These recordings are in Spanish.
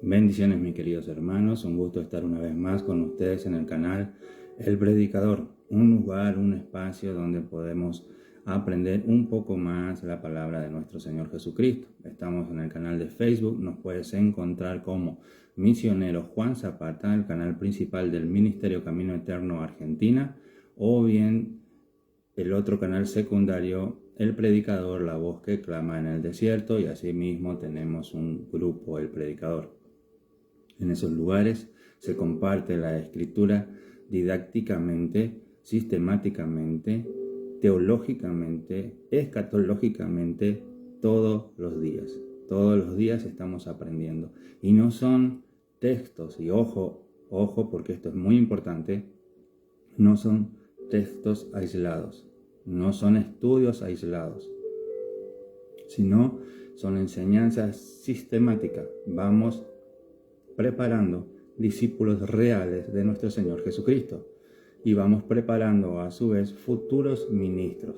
Bendiciones, mis queridos hermanos, un gusto estar una vez más con ustedes en el canal El Predicador, un lugar, un espacio donde podemos aprender un poco más la palabra de nuestro Señor Jesucristo. Estamos en el canal de Facebook, nos puedes encontrar como Misionero Juan Zapata, el canal principal del Ministerio Camino Eterno Argentina, o bien el otro canal secundario, El Predicador, la voz que clama en el desierto, y asimismo tenemos un grupo, El Predicador. En esos lugares se comparte la escritura didácticamente, sistemáticamente, teológicamente, escatológicamente, todos los días. Todos los días estamos aprendiendo. Y no son textos, y ojo, porque esto es muy importante, no son textos aislados, no son estudios aislados, sino son enseñanzas sistemáticas. Vamos preparando discípulos reales de nuestro Señor Jesucristo y vamos preparando a su vez futuros ministros.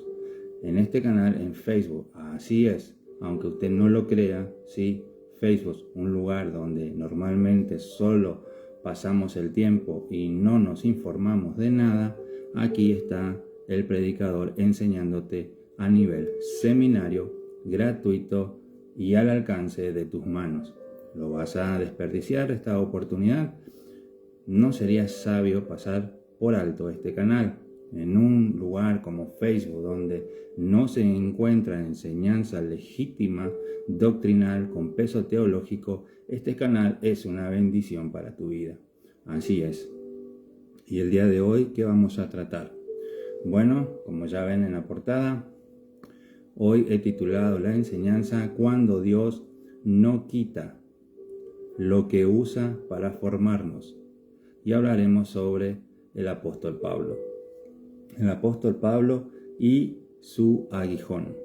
En este canal, en Facebook, así es, aunque usted no lo crea, sí, Facebook, un lugar donde normalmente solo pasamos el tiempo y no nos informamos de nada, aquí está el predicador enseñándote a nivel seminario, gratuito y al alcance de tus manos. ¿Lo vas a desperdiciar esta oportunidad? No sería sabio pasar por alto este canal. En un lugar como Facebook, donde no se encuentra enseñanza legítima, doctrinal, con peso teológico, este canal es una bendición para tu vida. Así es. Y el día de hoy, ¿qué vamos a tratar? Bueno, como ya ven en la portada, hoy he titulado la enseñanza Cuando Dios no quita lo que usa para formarnos. Y hablaremos sobre el apóstol Pablo. El apóstol Pablo y su aguijón.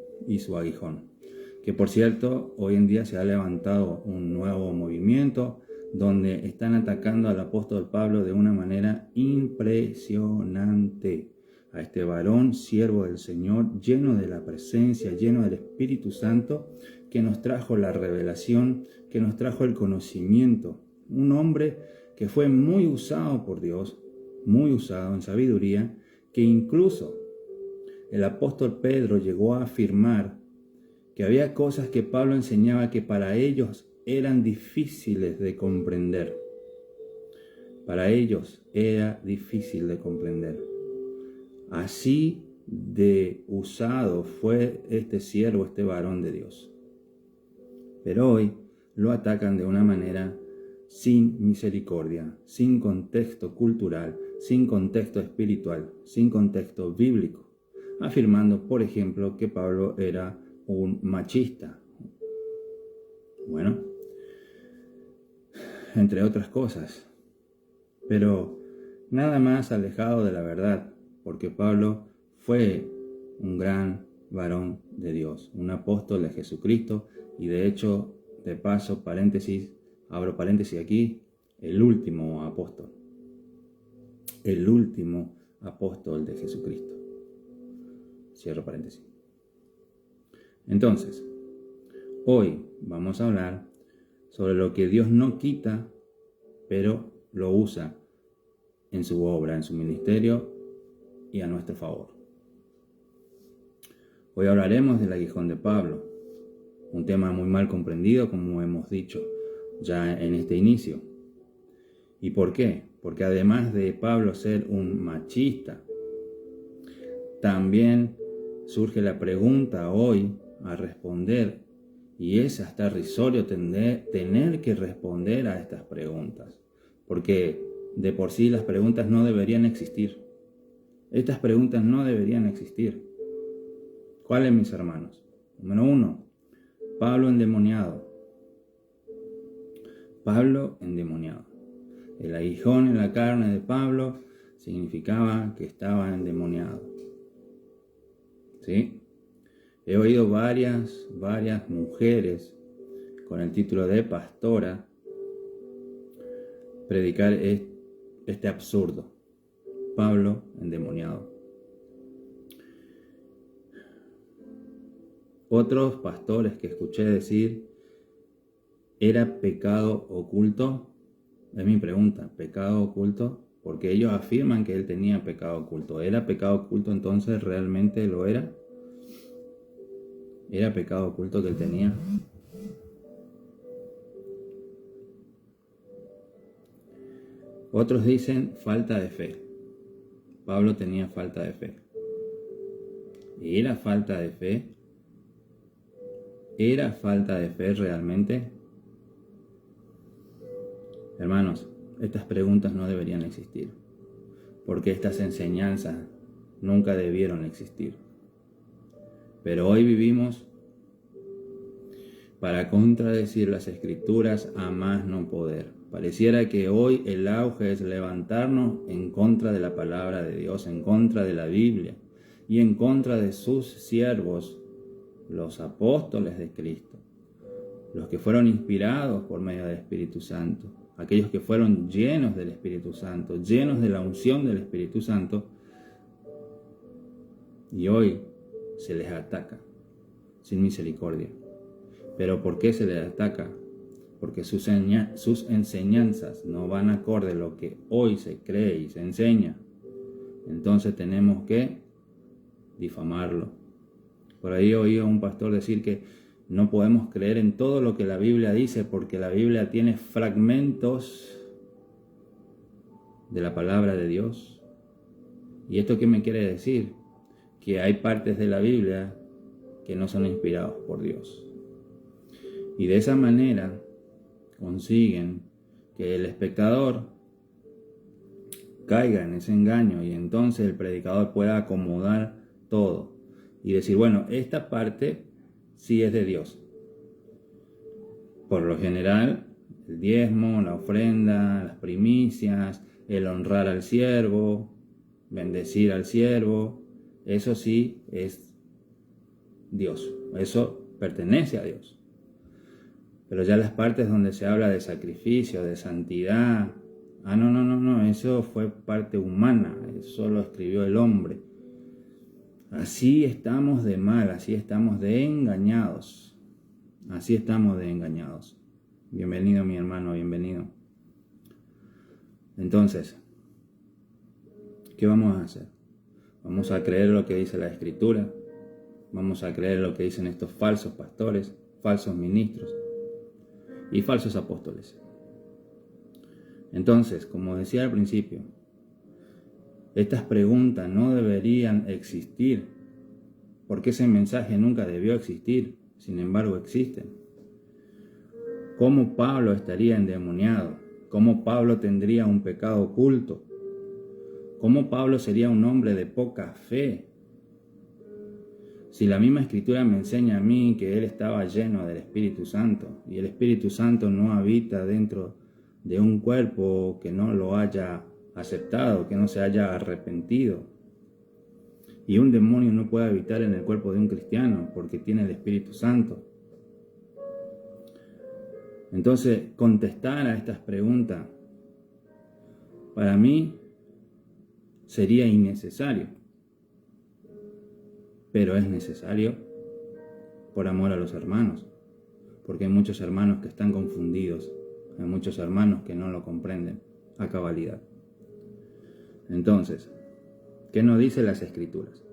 Que por cierto, hoy en día se ha levantado un nuevo movimiento donde están atacando al apóstol Pablo de una manera impresionante. A este varón, siervo del Señor, lleno de la presencia, lleno del Espíritu Santo, que nos trajo la revelación, que nos trajo el conocimiento. Un hombre que fue muy usado por Dios, muy usado en sabiduría, que incluso el apóstol Pedro llegó a afirmar que había cosas que Pablo enseñaba que para ellos eran difíciles de comprender. Para ellos era difícil de comprender. Así de usado fue este siervo, este varón de Dios. Pero hoy lo atacan de una manera sin misericordia, sin contexto cultural, sin contexto espiritual, sin contexto bíblico, afirmando, por ejemplo, que Pablo era un machista. Bueno, entre otras cosas, pero nada más alejado de la verdad, porque Pablo fue un gran varón de Dios, un apóstol de Jesucristo, y de hecho, de paso, paréntesis, abro paréntesis aquí, el último apóstol de Jesucristo. Cierro paréntesis. Entonces, hoy vamos a hablar sobre lo que Dios no quita, pero lo usa en su obra, en su ministerio y a nuestro favor. Hoy hablaremos del aguijón de Pablo, un tema muy mal comprendido, como hemos dicho ya en este inicio. ¿Y por qué? Porque además de Pablo ser un machista, también surge la pregunta hoy a responder, y es hasta irrisorio tener que responder a estas preguntas, porque de por sí las preguntas no deberían existir. Estas preguntas no deberían existir. ¿Cuáles, mis hermanos? Número 1, Pablo endemoniado. Pablo endemoniado. El aguijón en la carne de Pablo significaba que estaba endemoniado. ¿Sí? He oído varias mujeres con el título de pastora predicar este absurdo. Pablo endemoniado. Otros pastores que escuché decir ¿Era pecado oculto? Es mi pregunta, ¿pecado oculto? Porque ellos afirman que él tenía pecado oculto. ¿Era pecado oculto entonces? ¿Realmente lo era? ¿Era pecado oculto que él tenía? Otros dicen falta de fe. Pablo tenía falta de fe. ¿Era falta de fe? ¿Era falta de fe realmente? Hermanos, estas preguntas no deberían existir, porque estas enseñanzas nunca debieron existir. Pero hoy vivimos para contradecir las Escrituras a más no poder. Pareciera que hoy el auge es levantarnos en contra de la palabra de Dios, en contra de la Biblia y en contra de sus siervos, los apóstoles de Cristo, los que fueron inspirados por medio del Espíritu Santo, aquellos que fueron llenos del Espíritu Santo, llenos de la unción del Espíritu Santo, y hoy se les ataca sin misericordia. ¿Pero por qué se les ataca? Porque sus enseñanzas no van acorde a lo que hoy se cree y se enseña. Entonces tenemos que difamarlo. Por ahí oí a un pastor decir que no podemos creer en todo lo que la Biblia dice porque la Biblia tiene fragmentos de la palabra de Dios. ¿Y esto qué me quiere decir? Que hay partes de la Biblia que no son inspirados por Dios. Y de esa manera consiguen que el espectador caiga en ese engaño y entonces el predicador pueda acomodar todo y decir, bueno, esta parte sí es de Dios. Por lo general, el diezmo, la ofrenda, las primicias, el honrar al siervo, bendecir al siervo, eso sí es Dios, eso pertenece a Dios. Pero ya las partes donde se habla de sacrificio, de santidad, no, eso fue parte humana, eso lo escribió el hombre. Así estamos de mal, así estamos de engañados, así estamos de engañados. Bienvenido mi hermano, bienvenido. Entonces, ¿qué vamos a hacer? ¿Vamos a creer lo que dice la Escritura? ¿Vamos a creer lo que dicen estos falsos pastores, falsos ministros y falsos apóstoles? Entonces, como decía al principio, estas preguntas no deberían existir, porque ese mensaje nunca debió existir, sin embargo existen. ¿Cómo Pablo estaría endemoniado? ¿Cómo Pablo tendría un pecado oculto? ¿Cómo Pablo sería un hombre de poca fe? Si la misma Escritura me enseña a mí que él estaba lleno del Espíritu Santo y el Espíritu Santo no habita dentro de un cuerpo que no lo haya aceptado, que no se haya arrepentido. Y un demonio no puede habitar en el cuerpo de un cristiano porque tiene el Espíritu Santo. Entonces, contestar a estas preguntas para mí sería innecesario. Pero es necesario por amor a los hermanos, porque hay muchos hermanos que están confundidos, hay muchos hermanos que no lo comprenden a cabalidad. Entonces, ¿qué nos dicen las Escrituras?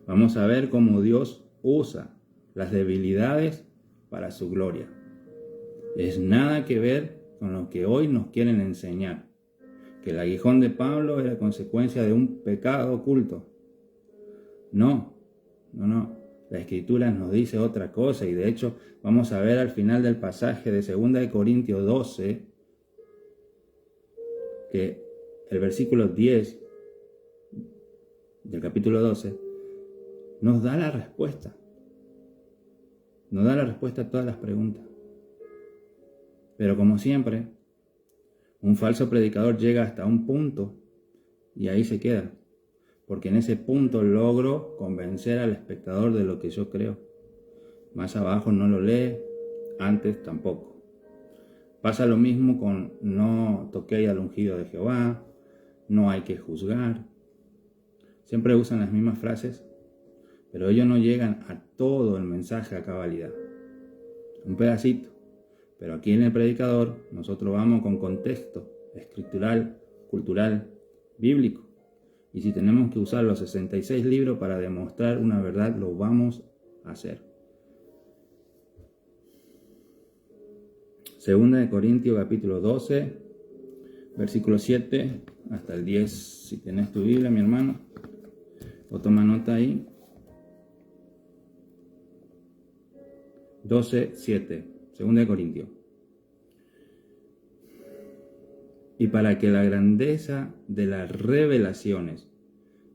Vamos a ver cómo Dios usa las debilidades para su gloria. Es nada que ver con lo que hoy nos quieren enseñar, que el aguijón de Pablo era consecuencia de un pecado oculto. No. La Escritura nos dice otra cosa y de hecho vamos a ver al final del pasaje de 2 Corintios 12 que el versículo 10 del capítulo 12 nos da la respuesta. Nos da la respuesta a todas las preguntas. Pero como siempre, un falso predicador llega hasta un punto y ahí se queda. Porque en ese punto logro convencer al espectador de lo que yo creo. Más abajo no lo lee, antes tampoco. Pasa lo mismo con no toquéis al ungido de Jehová, no hay que juzgar. Siempre usan las mismas frases, pero ellos no llegan a todo el mensaje a cabalidad. Un pedacito. Pero aquí en el predicador nosotros vamos con contexto escritural, cultural, bíblico. Y si tenemos que usar los 66 libros para demostrar una verdad, lo vamos a hacer. Segunda de Corintios capítulo 12, versículo 7 hasta el 10. Si tenés tu Biblia, mi hermano, o toma nota ahí. 12, 7. Segunda de Corintios. Y para que la grandeza de las revelaciones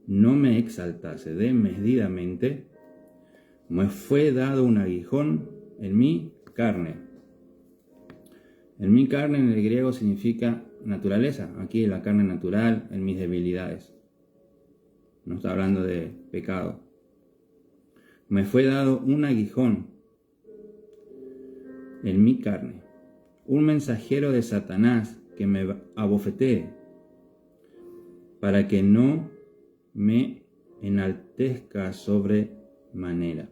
no me exaltase desmedidamente, me fue dado un aguijón en mi carne. En mi carne en el griego significa naturaleza. Aquí la carne natural, en mis debilidades. No está hablando de pecado. Me fue dado un aguijón en mi carne, un mensajero de Satanás que me abofetee, para que no me enaltezca sobremanera.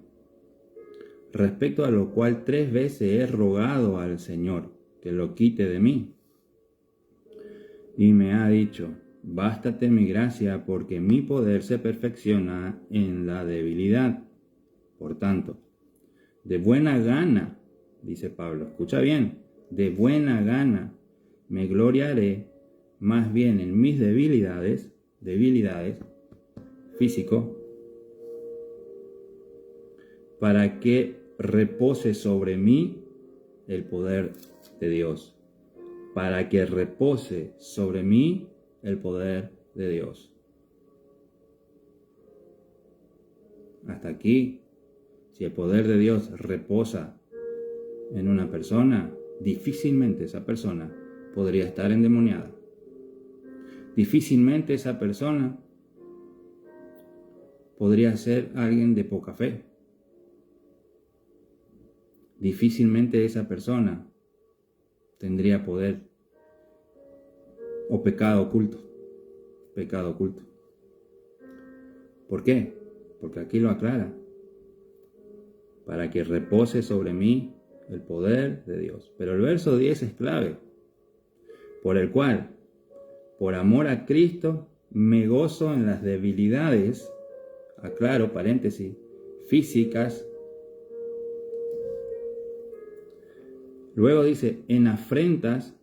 Respecto a lo cual 3 veces he rogado al Señor que lo quite de mí. Y me ha dicho: bástate mi gracia, porque mi poder se perfecciona en la debilidad. Por tanto, de buena gana, dice Pablo, escucha bien, de buena gana me gloriaré más bien en mis debilidades físico, para que repose sobre mí el poder de Dios. Para que repose sobre mí el poder de Dios. Hasta aquí, si el poder de Dios reposa en una persona, difícilmente esa persona podría estar endemoniada. Difícilmente esa persona podría ser alguien de poca fe. Difícilmente esa persona tendría poder o pecado oculto. Pecado oculto. ¿Por qué? Porque aquí lo aclara. Para que repose sobre mí el poder de Dios. Pero el verso 10 es clave. Por el cual, por amor a Cristo, me gozo en las debilidades, aclaro, paréntesis, físicas. Luego dice, en afrentas,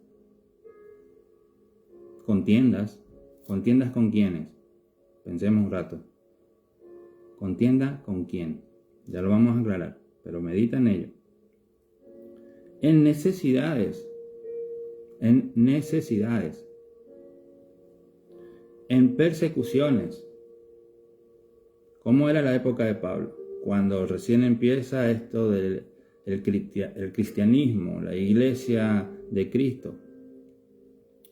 contiendas. ¿Contiendas con quiénes? Pensemos un rato. ¿Contienda con quién? Ya lo vamos a aclarar, pero medita en ello. En necesidades. En necesidades. En persecuciones. ¿Cómo era la época de Pablo? Cuando recién empieza esto del el cristianismo, la iglesia de Cristo.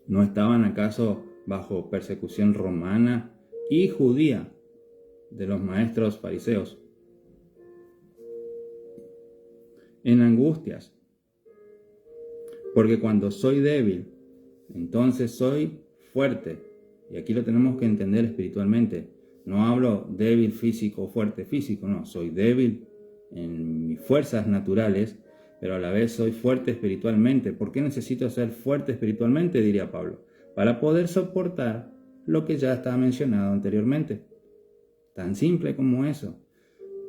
¿No estaban acaso bajo persecución romana y judía de los maestros fariseos? En angustias. Porque cuando soy débil, entonces soy fuerte. Y aquí lo tenemos que entender espiritualmente. No hablo débil físico o fuerte físico, no. Soy débil en mis fuerzas naturales, pero a la vez soy fuerte espiritualmente. ¿Por qué necesito ser fuerte espiritualmente? Diría Pablo. Para poder soportar lo que ya estaba mencionado anteriormente. Tan simple como eso.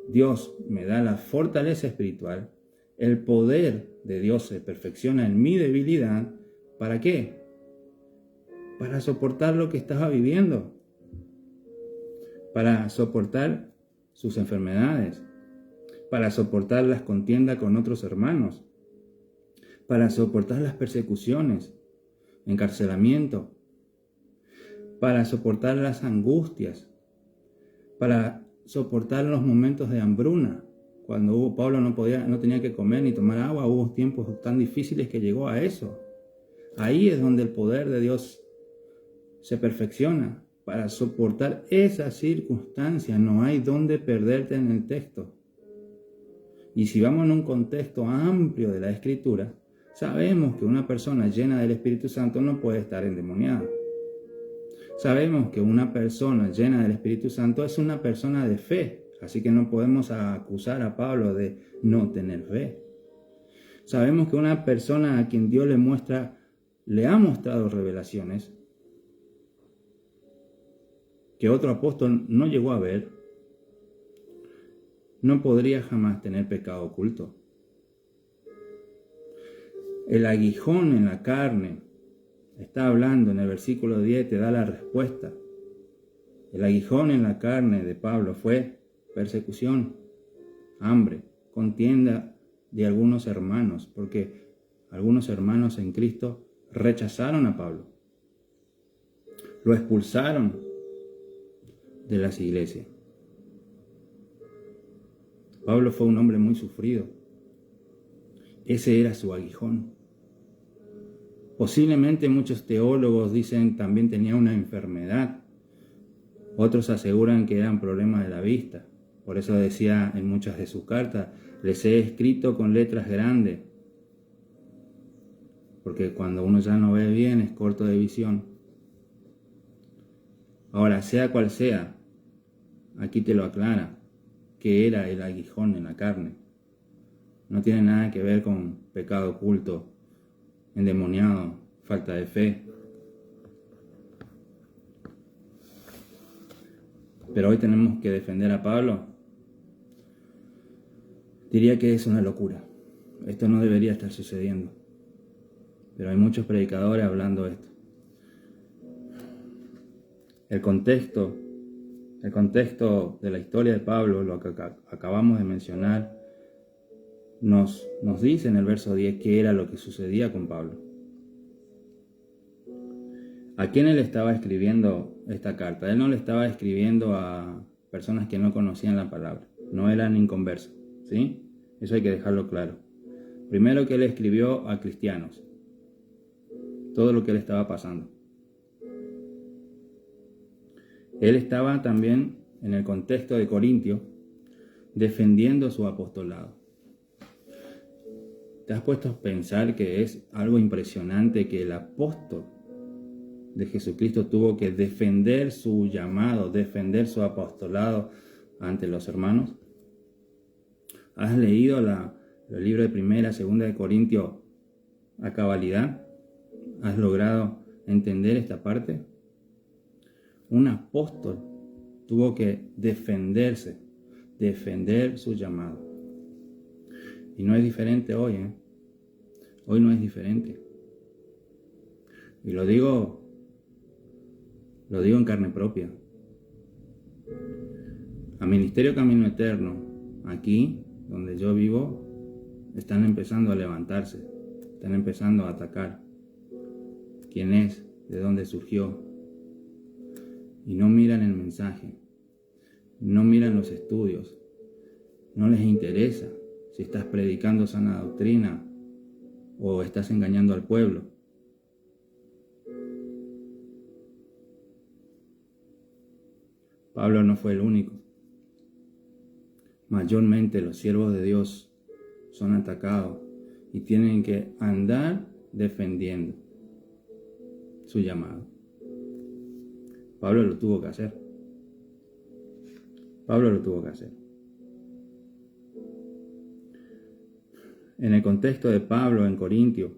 Dios me da la fortaleza espiritual. El poder de Dios se perfecciona en mi debilidad. ¿Para qué? Para soportar lo que estaba viviendo. Para soportar sus enfermedades. Para soportar las contiendas con otros hermanos. Para soportar las persecuciones, encarcelamiento. Para soportar las angustias. Para soportar los momentos de hambruna. Cuando Pablo no tenía que comer ni tomar agua, hubo tiempos tan difíciles que llegó a eso. Ahí es donde el poder de Dios se perfecciona. Para soportar esas circunstancias no hay donde perderte en el texto. Y si vamos en un contexto amplio de la Escritura, sabemos que una persona llena del Espíritu Santo no puede estar endemoniada. Sabemos que una persona llena del Espíritu Santo es una persona de fe. Así que no podemos acusar a Pablo de no tener fe. Sabemos que una persona a quien Dios le ha mostrado revelaciones que otro apóstol no llegó a ver, no podría jamás tener pecado oculto. El aguijón en la carne, está hablando en el versículo 10, te da la respuesta. El aguijón en la carne de Pablo fue persecución, hambre, contienda de algunos hermanos, porque algunos hermanos en Cristo rechazaron a Pablo. Lo expulsaron de las iglesias. Pablo fue un hombre muy sufrido. Ese era su aguijón. Posiblemente muchos teólogos dicen también tenía una enfermedad. Otros aseguran que eran problemas de la vista. Por eso decía en muchas de sus cartas, les he escrito con letras grandes. Porque cuando uno ya no ve bien es corto de visión. Ahora, sea cual sea, aquí te lo aclara, que era el aguijón en la carne. No tiene nada que ver con pecado oculto, endemoniado, falta de fe. Pero hoy tenemos que defender a Pablo. Diría que es una locura. Esto no debería estar sucediendo. Pero hay muchos predicadores hablando de esto. El contexto de la historia de Pablo, lo que acabamos de mencionar, nos dice en el verso 10 qué era lo que sucedía con Pablo. ¿A quién él estaba escribiendo esta carta? Él no le estaba escribiendo a personas que no conocían la palabra, no eran inconversos, ¿sí? Eso hay que dejarlo claro. Primero que él escribió a cristianos, todo lo que le estaba pasando. Él estaba también en el contexto de Corintio defendiendo su apostolado. ¿Te has puesto a pensar que es algo impresionante que el apóstol de Jesucristo tuvo que defender su llamado, defender su apostolado ante los hermanos? ¿Has leído el libro de Primera, Segunda de Corintios a cabalidad? ¿Has logrado entender esta parte? Un apóstol tuvo que defender su llamado. Y no es diferente hoy, ¿eh? Hoy no es diferente. Y lo digo en carne propia. A Ministerio Camino Eterno, aquí donde yo vivo, están empezando a levantarse, están empezando a atacar. ¿Quién es? ¿De dónde surgió? Y no miran el mensaje, no miran los estudios, no les interesa si estás predicando sana doctrina o estás engañando al pueblo. Pablo no fue el único. Mayormente los siervos de Dios son atacados y tienen que andar defendiendo su llamado. Pablo lo tuvo que hacer. En el contexto de Pablo en Corintio,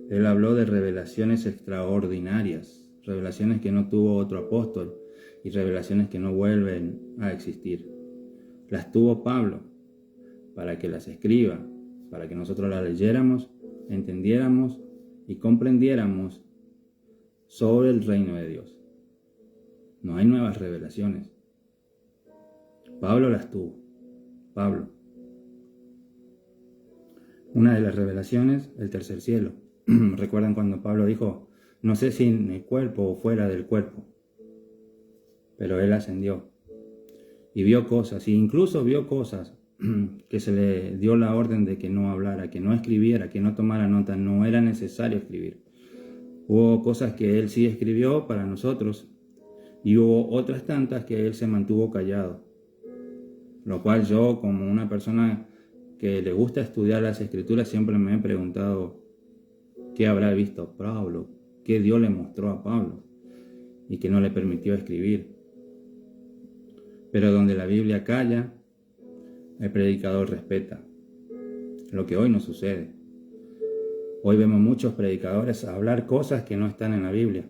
él habló de revelaciones extraordinarias, revelaciones que no tuvo otro apóstol y revelaciones que no vuelven a existir. Las tuvo Pablo para que las escriba, para que nosotros las leyéramos, entendiéramos y comprendiéramos sobre el reino de Dios. No hay nuevas revelaciones. Pablo las tuvo. Pablo. Una de las revelaciones, el tercer cielo. ¿Recuerdan cuando Pablo dijo, no sé si en el cuerpo o fuera del cuerpo? Pero él ascendió. Y vio cosas, e incluso vio cosas que se le dio la orden de que no hablara, que no escribiera, que no tomara nota. No era necesario escribir. Hubo cosas que él sí escribió para nosotros, y hubo otras tantas que él se mantuvo callado. Lo cual yo, como una persona que le gusta estudiar las escrituras, siempre me he preguntado qué habrá visto Pablo, qué Dios le mostró a Pablo y que no le permitió escribir. Pero donde la Biblia calla, el predicador respeta. Lo que hoy no sucede. Hoy vemos muchos predicadores hablar cosas que no están en la Biblia.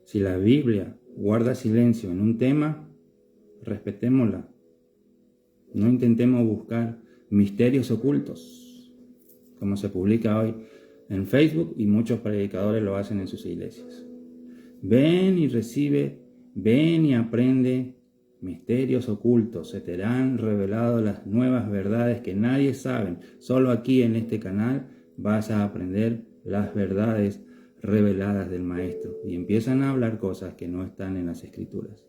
Si la Biblia guarda silencio en un tema, respetémosla. No intentemos buscar misterios ocultos, como se publica hoy en Facebook y muchos predicadores lo hacen en sus iglesias. Ven y recibe, ven y aprende misterios ocultos. Se te han revelado las nuevas verdades que nadie sabe. Solo aquí en este canal vas a aprender las verdades reveladas del Maestro. Y empiezan a hablar cosas que no están en las Escrituras.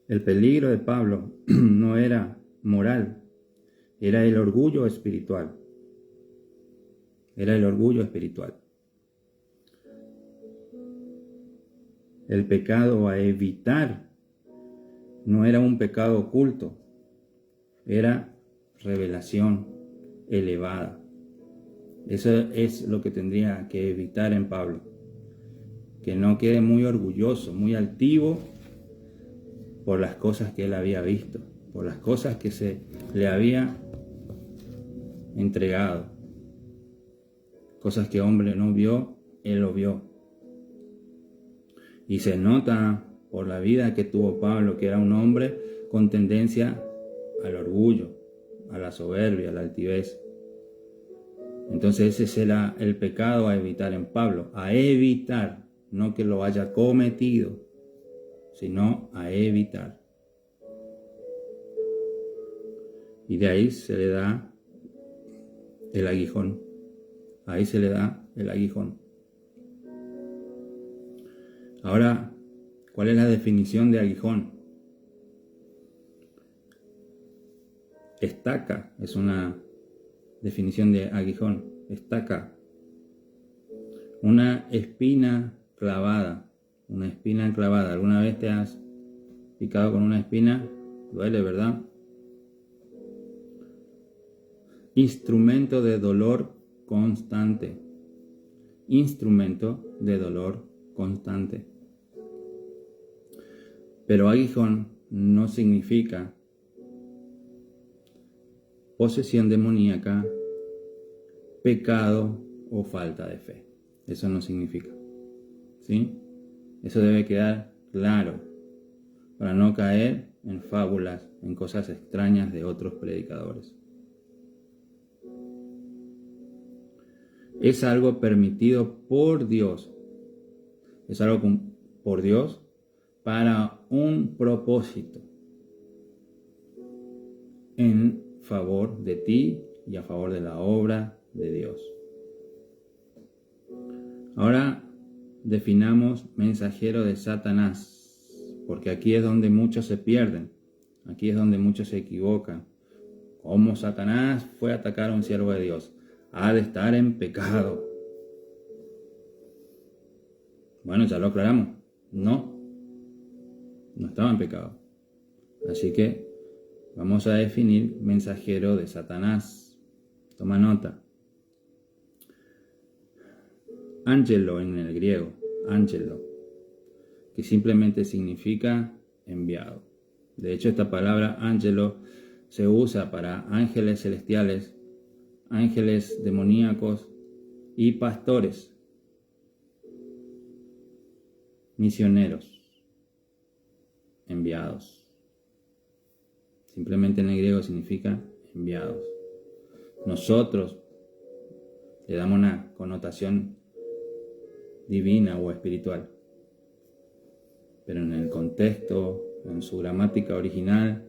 El peligro de Pablo no era moral, era el orgullo espiritual. Era el orgullo espiritual. El pecado a evitar no era un pecado oculto, era revelación elevada. Eso es lo que tendría que evitar en Pablo. Que no quede muy orgulloso, muy altivo por las cosas que él había visto, por las cosas que se le había entregado. Cosas que hombre no vio, él lo vio. Y se nota por la vida que tuvo Pablo, que era un hombre con tendencia al orgullo, a la soberbia, a la altivez. Entonces ese era el pecado a evitar en Pablo. A evitar, no que lo haya cometido, sino a evitar. Y de ahí se le da el aguijón. Ahí se le da el aguijón. Ahora, ¿cuál es la definición de aguijón? Estaca es una definición de aguijón. Estaca. Una espina clavada. Una espina clavada. ¿Alguna vez te has picado con una espina? Duele, ¿verdad? Instrumento de dolor constante. Instrumento de dolor constante. Pero aguijón no significa posesión demoníaca, pecado o falta de fe. Eso no significa. ¿Sí? Eso debe quedar claro para no caer en fábulas, en cosas extrañas de otros predicadores. Es algo permitido por Dios. Es algo por Dios para un propósito en favor de ti y a favor de la obra de Dios. Ahora definamos mensajero de Satanás, porque aquí es donde muchos se pierden, aquí es donde muchos se equivocan. ¿Cómo Satanás fue a atacar a un siervo de Dios? Ha de estar en pecado. Bueno, ya lo aclaramos. No estaba en pecado. Así que vamos a definir mensajero de Satanás. Toma nota. Ángelo en el griego, ángelo, que simplemente significa enviado. De hecho, esta palabra ángelo se usa para ángeles celestiales, ángeles demoníacos y pastores, misioneros, enviados. Simplemente en el griego significa enviados. Nosotros le damos una connotación divina o espiritual, pero en el contexto, en su gramática original,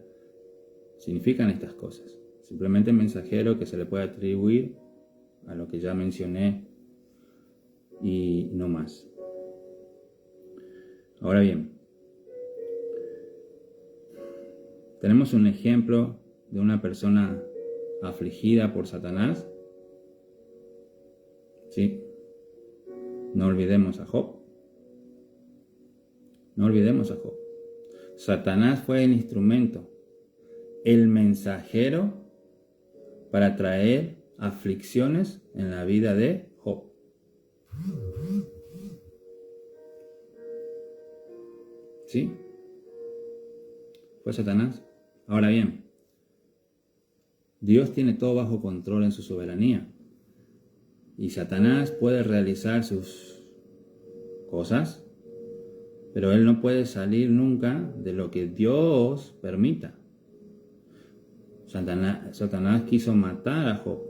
significan estas cosas. Simplemente mensajero que se le puede atribuir a lo que ya mencioné y no más. Ahora bien, tenemos un ejemplo de una persona afligida por Satanás. Sí. No olvidemos a Job. No olvidemos a Job. Satanás fue el instrumento, el mensajero para traer aflicciones en la vida de Job. ¿Sí? fue Satanás. Ahora bien, Dios tiene todo bajo control en su soberanía. Y Satanás puede realizar sus cosas, pero él no puede salir nunca de lo que Dios permita. Satanás quiso matar a Job.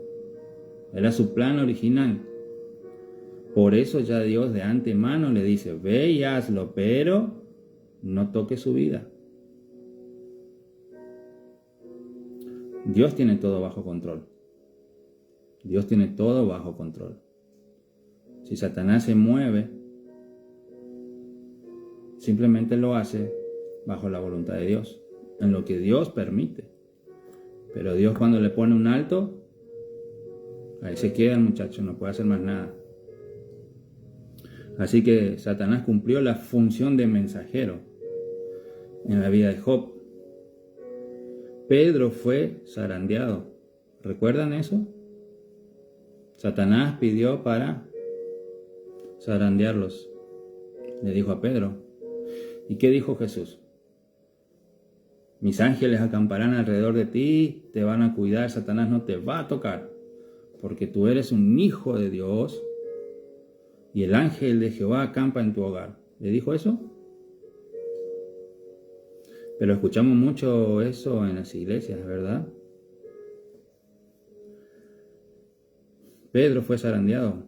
Era su plan original. Por eso ya Dios de antemano le dice, ve y hazlo, pero no toques su vida. Dios tiene todo bajo control. Dios tiene todo bajo control. Si Satanás se mueve, simplemente lo hace bajo la voluntad de Dios, en lo que Dios permite. Pero Dios, cuando le pone un alto, ahí se queda el muchacho, no puede hacer más nada. Así que Satanás cumplió la función de mensajero en la vida de Job. Pedro fue zarandeado. ¿Recuerdan eso? Satanás pidió para zarandearlos. Le dijo a Pedro. ¿Y qué dijo Jesús? Mis ángeles acamparán alrededor de ti, te van a cuidar, Satanás no te va a tocar, porque tú eres un hijo de Dios y el ángel de Jehová acampa en tu hogar. ¿Le dijo eso? Pero escuchamos mucho eso en las iglesias, ¿verdad? Pedro fue zarandeado.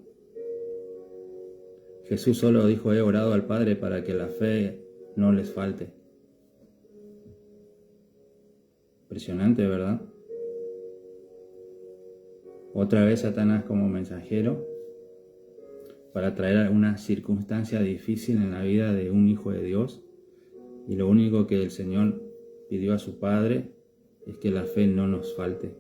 Jesús solo dijo, he orado al Padre para que la fe no les falte. Impresionante, ¿verdad? Otra vez Satanás como mensajero para traer una circunstancia difícil en la vida de un hijo de Dios. Y lo único que el Señor pidió a su Padre es que la fe no nos falte.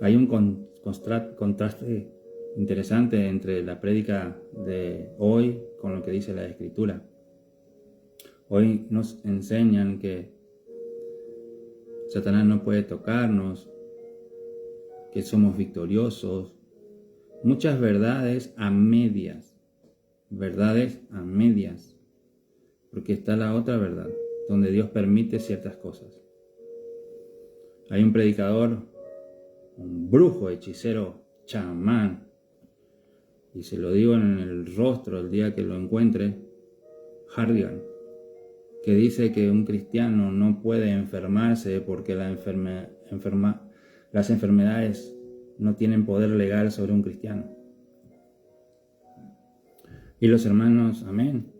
Hay un contraste interesante entre la prédica de hoy con lo que dice la Escritura. Hoy nos enseñan que Satanás no puede tocarnos, que somos victoriosos. Muchas verdades a medias. Verdades a medias. Porque está la otra verdad, donde Dios permite ciertas cosas. Hay un predicador, un brujo, hechicero, chamán, y se lo digo en el rostro el día que lo encuentre, Harrigan, que dice que un cristiano no puede enfermarse porque las enfermedades no tienen poder legal sobre un cristiano. Y los hermanos, amén.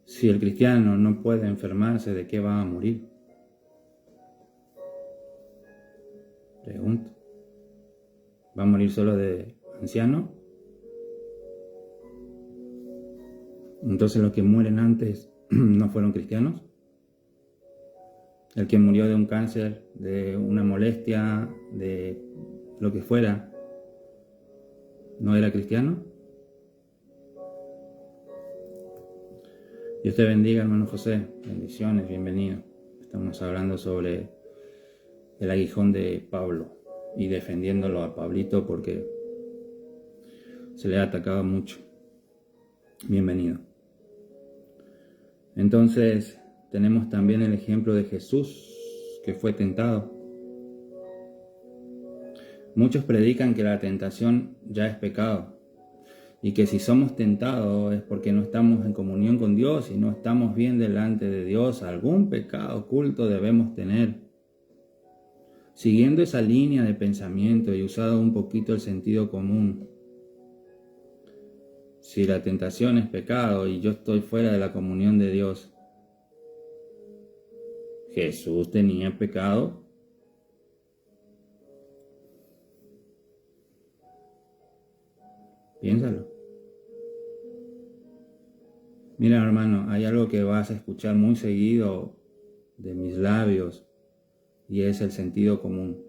Si el cristiano no puede enfermarse, ¿de qué va a morir? Pregunto. ¿Va a morir solo de anciano? Entonces los que mueren antes no fueron cristianos. El que murió de un cáncer, de una molestia, de lo que fuera, ¿no era cristiano? Dios te bendiga, hermano José. Bendiciones, bienvenido. Estamos hablando sobre el aguijón de Pablo y defendiéndolo a Pablito porque se le ha atacado mucho. Bienvenido. Entonces, tenemos también el ejemplo de Jesús, que fue tentado. Muchos predican que la tentación ya es pecado y que si somos tentados es porque no estamos en comunión con Dios y no estamos bien delante de Dios. Algún pecado oculto debemos tener. Siguiendo esa línea de pensamiento y usado un poquito el sentido común, si la tentación es pecado y yo estoy fuera de la comunión de Dios, ¿Jesús tenía pecado? Piénsalo. Mira, hermano, hay algo que vas a escuchar muy seguido de mis labios y es el sentido común,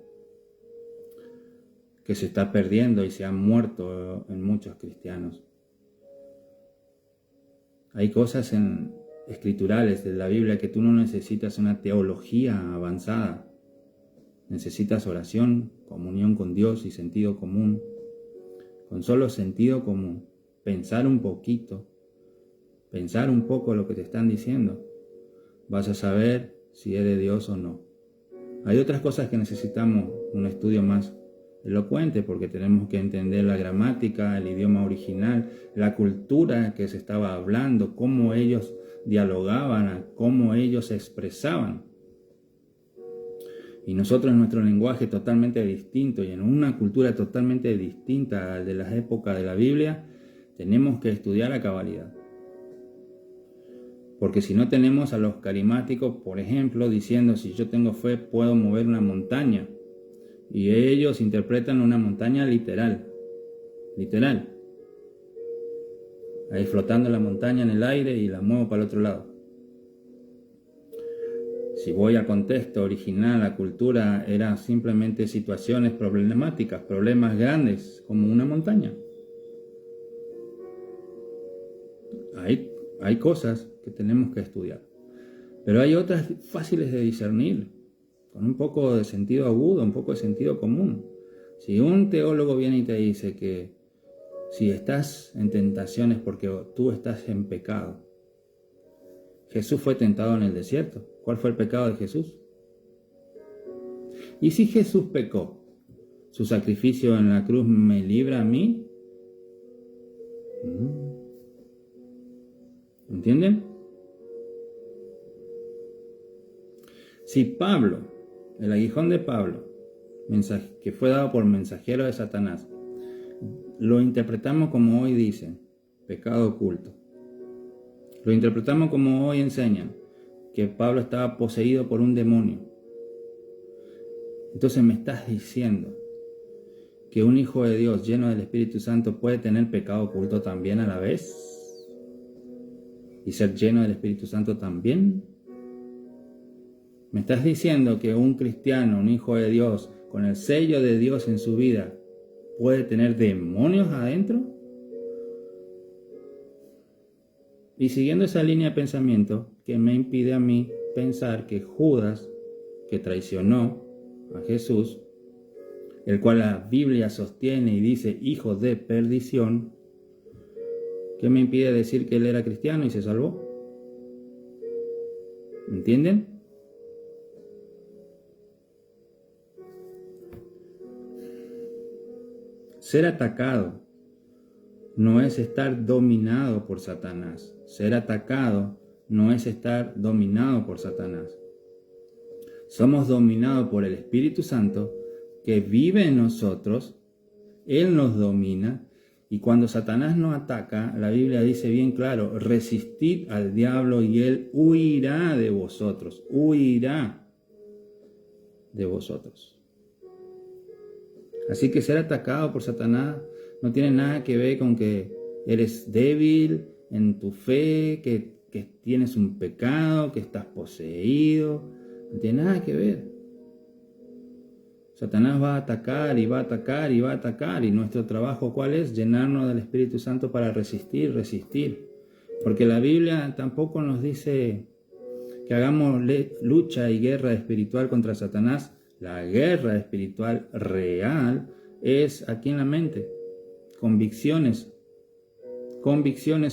que se está perdiendo y se ha muerto en muchos cristianos. Hay cosas escriturales de la Biblia que tú no necesitas una teología avanzada. Necesitas oración, comunión con Dios y sentido común. Con solo sentido común, pensar un poquito pensar un poco lo que te están diciendo, vas a saber si eres Dios o no. Hay otras cosas que necesitamos un estudio más elocuente, porque tenemos que entender la gramática, el idioma original, la cultura que se estaba hablando, cómo ellos dialogaban, cómo ellos se expresaban. Y nosotros en nuestro lenguaje totalmente distinto y en una cultura totalmente distinta al de las épocas de la Biblia, tenemos que estudiar a cabalidad. Porque si no tenemos a los carismáticos, por ejemplo, diciendo si yo tengo fe puedo mover una montaña. Y ellos interpretan una montaña literal. Literal. Ahí flotando la montaña en el aire y la muevo para el otro lado. Si voy al contexto original, la cultura era simplemente situaciones problemáticas, problemas grandes, como una montaña. Hay cosas que tenemos que estudiar, pero hay otras fáciles de discernir, con un poco de sentido agudo, un poco de sentido común. Si un teólogo viene y te dice que si estás en tentaciones porque tú estás en pecado, Jesús fue tentado en el desierto. ¿Cuál fue el pecado de Jesús? ¿Y si Jesús pecó? ¿Su sacrificio en la cruz me libra a mí? ¿Entienden? Si Pablo, el aguijón de Pablo, que fue dado por mensajero de Satanás, lo interpretamos como hoy dicen, pecado oculto. Lo interpretamos como hoy enseñan, que Pablo estaba poseído por un demonio. Entonces me estás diciendo que un hijo de Dios lleno del Espíritu Santo puede tener pecado oculto también a la vez y ser lleno del Espíritu Santo también. ¿Me estás diciendo que un cristiano, un hijo de Dios, con el sello de Dios en su vida, puede tener demonios adentro? Y siguiendo esa línea de pensamiento, que me impide a mí pensar que Judas, que traicionó a Jesús, el cual la Biblia sostiene y dice hijo de perdición, ¿qué me impide decir que él era cristiano y se salvó? ¿Entienden? Ser atacado no es estar dominado por Satanás. Ser atacado no es estar dominado por Satanás. Somos dominados por el Espíritu Santo que vive en nosotros. Él nos domina. Y cuando Satanás nos ataca, la Biblia dice bien claro, resistid al diablo y él huirá de vosotros. Huirá de vosotros. Así que ser atacado por Satanás no tiene nada que ver con que eres débil en tu fe, que tienes un pecado, que estás poseído. No tiene nada que ver. Satanás va a atacar y va a atacar y va a atacar. Y nuestro trabajo, ¿cuál es? Llenarnos del Espíritu Santo para resistir. Porque la Biblia tampoco nos dice que hagamos lucha y guerra espiritual contra Satanás. La guerra espiritual real es aquí en la mente. Convicciones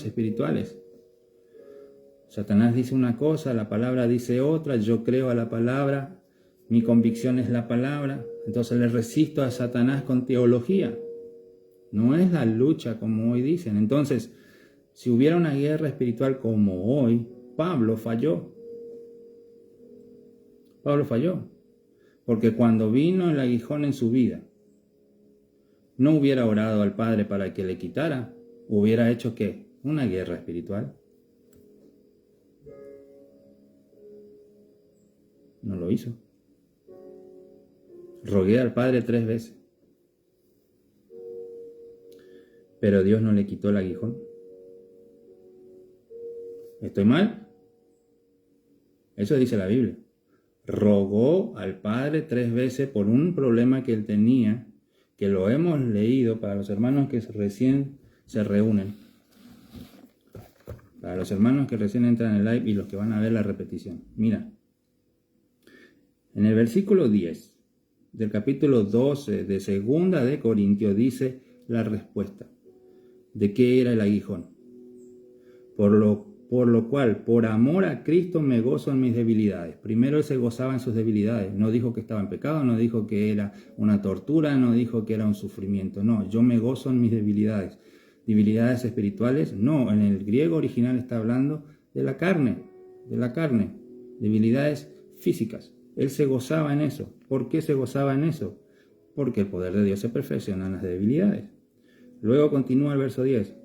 espirituales. Satanás dice una cosa, la palabra dice otra, yo creo a la palabra, mi convicción es la palabra, entonces le resisto a Satanás con teología. No es la lucha como hoy dicen. Entonces, si hubiera una guerra espiritual como hoy, Pablo falló. Porque cuando vino el aguijón en su vida, no hubiera orado al Padre para que le quitara, hubiera hecho ¿qué? Una guerra espiritual. No lo hizo. Rogué al Padre 3 veces. Pero Dios no le quitó el aguijón. ¿Estoy mal? Eso dice la Biblia. Rogó al Padre 3 veces por un problema que él tenía, que lo hemos leído para los hermanos que recién se reúnen. Para los hermanos que recién entran en el live y los que van a ver la repetición. Mira, en el versículo 10 del capítulo 12 de Segunda de Corintios dice la respuesta de qué era el aguijón. Por lo por lo cual, por amor a Cristo, me gozo en mis debilidades. Primero él se gozaba en sus debilidades. No dijo que estaba en pecado, no dijo que era una tortura, no dijo que era un sufrimiento. No, yo me gozo en mis debilidades. Debilidades espirituales, no. En el griego original está hablando de la carne. Debilidades físicas. Él se gozaba en eso. ¿Por qué se gozaba en eso? Porque el poder de Dios se perfecciona en las debilidades. Luego continúa el verso 10.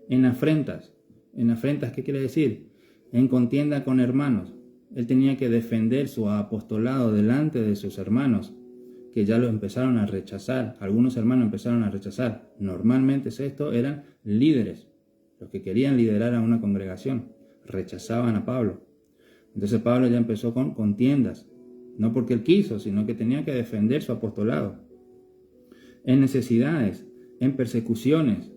En afrentas. En afrentas, ¿qué quiere decir? En contienda con hermanos. Él tenía que defender su apostolado delante de sus hermanos, que ya lo empezaron a rechazar. Algunos hermanos empezaron a rechazar. Normalmente estos eran líderes, los que querían liderar a una congregación. Rechazaban a Pablo. Entonces Pablo ya empezó con contiendas. No porque él quiso, sino que tenía que defender su apostolado. En necesidades, en persecuciones.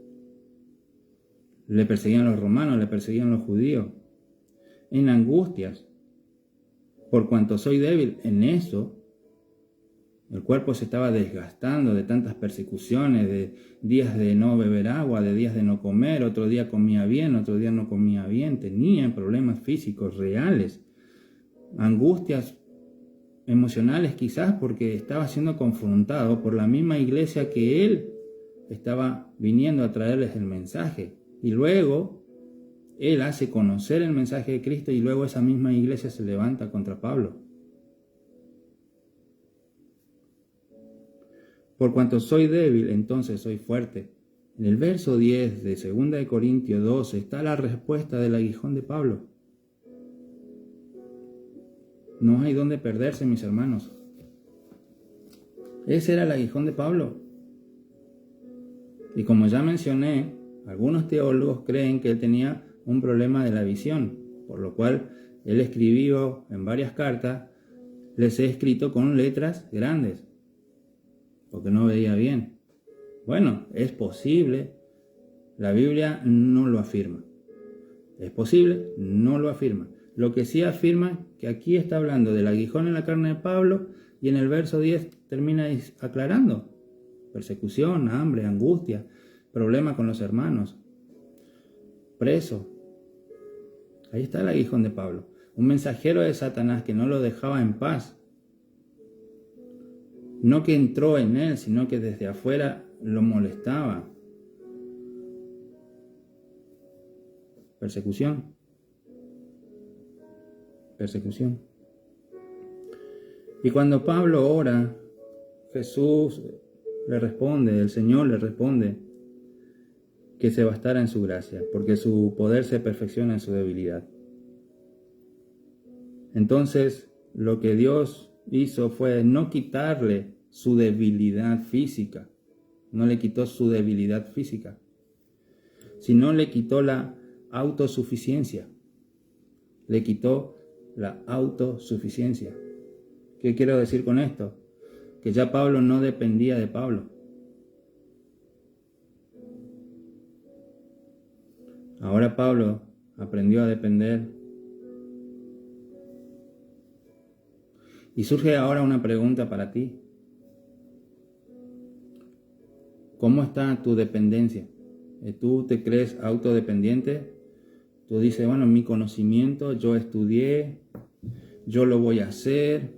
Le perseguían los romanos, le perseguían los judíos. En angustias. Por cuanto soy débil en eso, el cuerpo se estaba desgastando de tantas persecuciones, de días de no beber agua, de días de no comer, otro día comía bien, otro día no comía bien. Tenía problemas físicos reales, angustias emocionales quizás porque estaba siendo confrontado por la misma iglesia que él estaba viniendo a traerles el mensaje. Y luego él hace conocer el mensaje de Cristo y luego esa misma iglesia se levanta contra Pablo. Por cuanto soy débil, entonces soy fuerte. En el verso 10 de 2 Corintios 12 está la respuesta del aguijón de Pablo. No hay dónde perderse, mis hermanos. Ese era el aguijón de Pablo. Y como ya mencioné, algunos teólogos creen que él tenía un problema de la visión, por lo cual él escribió en varias cartas, les he escrito con letras grandes, porque no veía bien. Bueno, es posible, la Biblia no lo afirma. Es posible, no lo afirma. Lo que sí afirma que aquí está hablando del aguijón en la carne de Pablo y en el verso 10 termina aclarando. Persecución, hambre, angustia, problema con los hermanos, preso. Ahí está el aguijón de Pablo. Un mensajero de Satanás que no lo dejaba en paz. No que entró en él, sino que desde afuera lo molestaba. Persecución. Persecución. Y cuando Pablo ora, Jesús le responde, el Señor le responde que se bastará en su gracia, porque su poder se perfecciona en su debilidad. Entonces, lo que Dios hizo fue no quitarle su debilidad física, no le quitó su debilidad física, sino le quitó la autosuficiencia. Le quitó la autosuficiencia. ¿Qué quiero decir con esto? Que ya Pablo no dependía de Pablo. Ahora Pablo aprendió a depender. Y surge ahora una pregunta para ti. ¿Cómo está tu dependencia? ¿Tú te crees autodependiente? Tú dices, bueno, mi conocimiento, yo estudié, yo lo voy a hacer,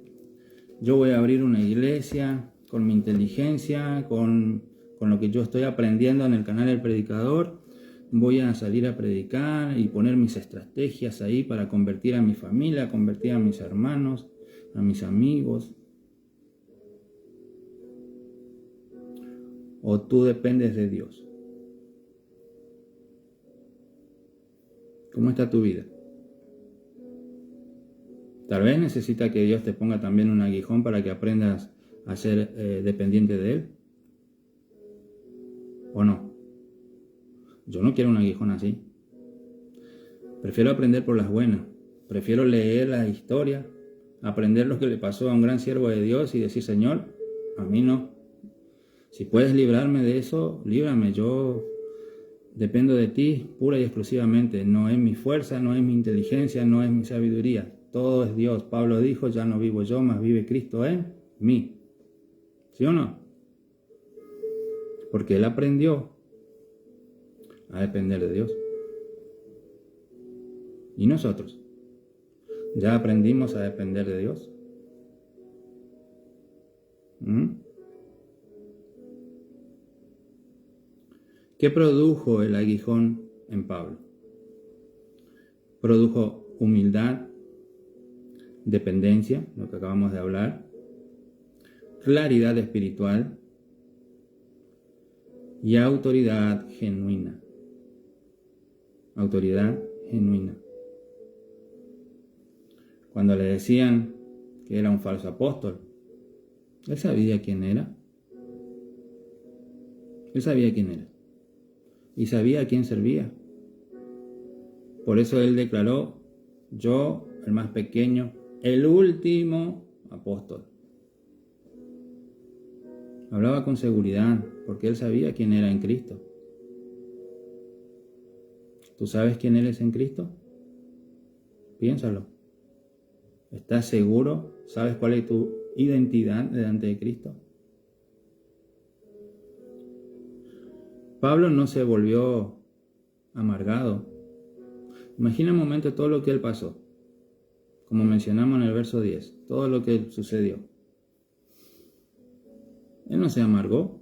yo voy a abrir una iglesia con mi inteligencia, con lo que yo estoy aprendiendo en el canal del Predicador. Voy a salir a predicar y poner mis estrategias ahí para convertir a mi familia, convertir a mis hermanos, a mis amigos. ¿O tú dependes de Dios? ¿Cómo está tu vida? Tal vez necesita que Dios te ponga también un aguijón para que aprendas a ser dependiente de Él. ¿O no? Yo no quiero un aguijón así. Prefiero aprender por las buenas. Prefiero leer la historia, aprender lo que le pasó a un gran siervo de Dios y decir, Señor, a mí no. Si puedes librarme de eso, líbrame. Yo dependo de ti pura y exclusivamente. No es mi fuerza, no es mi inteligencia, no es mi sabiduría. Todo es Dios. Pablo dijo, ya no vivo yo, mas vive Cristo en mí. ¿Sí o no? Porque él aprendió a depender de Dios. ¿Y nosotros? ¿Ya aprendimos a depender de Dios? ¿Qué produjo el aguijón en Pablo? Produjo humildad, dependencia, lo que acabamos de hablar, claridad espiritual y autoridad genuina. Autoridad genuina. Cuando le decían que era un falso apóstol, él sabía quién era. Él sabía quién era. Y sabía a quién servía. Por eso él declaró: yo, el más pequeño, el último apóstol. Hablaba con seguridad, porque él sabía quién era en Cristo. ¿Tú sabes quién eres en Cristo? Piénsalo. ¿Estás seguro? ¿Sabes cuál es tu identidad delante de Cristo? Pablo no se volvió amargado. Imagina un momento todo lo que él pasó. Como mencionamos en el verso 10, todo lo que sucedió. Él no se amargó.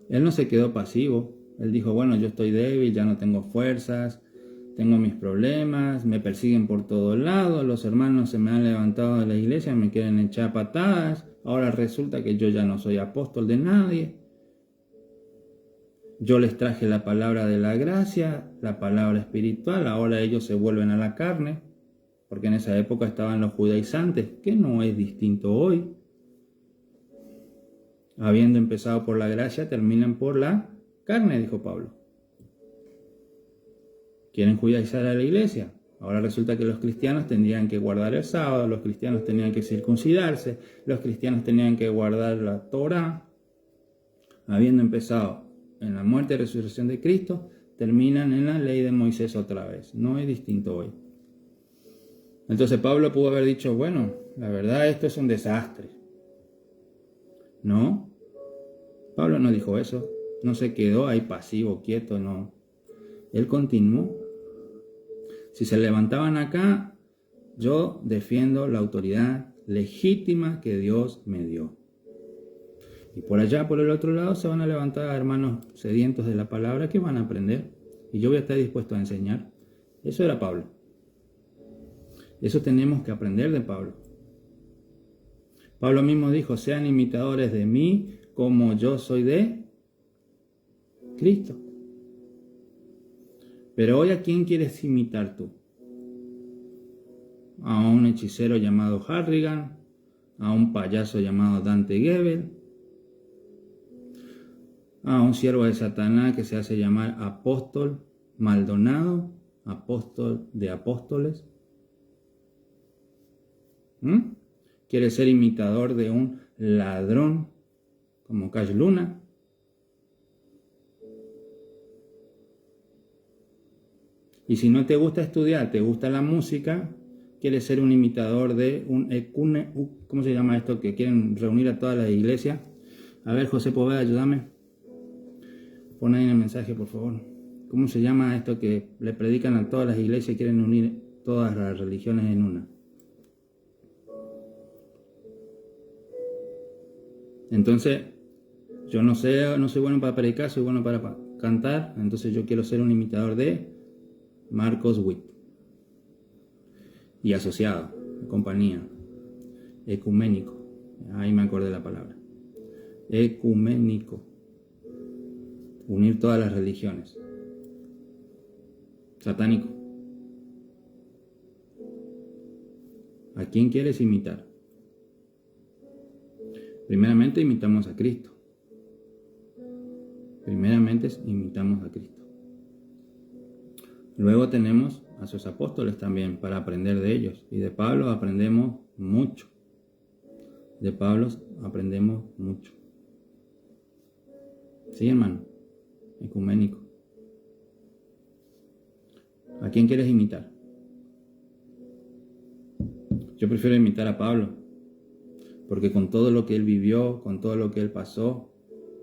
Él no se quedó pasivo. Él dijo: bueno, yo estoy débil, ya no tengo fuerzas, tengo mis problemas, me persiguen por todos lados, los hermanos se me han levantado de la iglesia, me quieren echar patadas, ahora resulta que yo ya no soy apóstol de nadie. Yo les traje la palabra de la gracia, la palabra espiritual, ahora ellos se vuelven a la carne, porque en esa época estaban los judaizantes, que no es distinto hoy. Habiendo empezado por la gracia, terminan por la carne, dijo Pablo. ¿Quieren judaizar a la iglesia? Ahora resulta que los cristianos tendrían que guardar el sábado, los cristianos tenían que circuncidarse, los cristianos tenían que guardar la Torá. Habiendo empezado en la muerte y resurrección de Cristo, terminan en la ley de Moisés otra vez. No es distinto hoy. Entonces Pablo pudo haber dicho: bueno, la verdad esto es un desastre. No, Pablo no dijo eso. No se quedó ahí pasivo, quieto, no. Él continuó. Si se levantaban acá, yo defiendo la autoridad legítima que Dios me dio. Y por allá, por el otro lado, se van a levantar hermanos sedientos de la palabra que van a aprender. Y yo voy a estar dispuesto a enseñar. Eso era Pablo. Eso tenemos que aprender de Pablo. Pablo mismo dijo: sean imitadores de mí como yo soy de Cristo. Pero hoy, ¿a quién quieres imitar tú? ¿A un hechicero llamado Harrigan? ¿A un payaso llamado Dante Gebel? ¿A un siervo de Satanás que se hace llamar apóstol Maldonado? ¿Apóstol de apóstoles? ¿Quieres ser imitador de un ladrón como Cash Luna? Y si no te gusta estudiar, te gusta la música, quieres ser un imitador de un ¿cómo se llama esto? Que quieren reunir a todas las iglesias. A ver, José Poveda, ayúdame. Pon ahí en el mensaje, por favor. ¿Cómo se llama esto que le predican a todas las iglesias y quieren unir todas las religiones en una? Entonces, yo no soy bueno para predicar, soy bueno para cantar. Entonces yo quiero ser un imitador de Marcos Witt y asociado, compañía, ecuménico. Ahí me acordé la palabra. Ecuménico. Unir todas las religiones. Satánico. ¿A quién quieres imitar? Primeramente imitamos a Cristo. Primeramente imitamos a Cristo. Luego tenemos a sus apóstoles también para aprender de ellos. Y de Pablo aprendemos mucho. De Pablo aprendemos mucho. Sí, hermano. Ecuménico. ¿A quién quieres imitar? Yo prefiero imitar a Pablo. Porque con todo lo que él vivió, con todo lo que él pasó,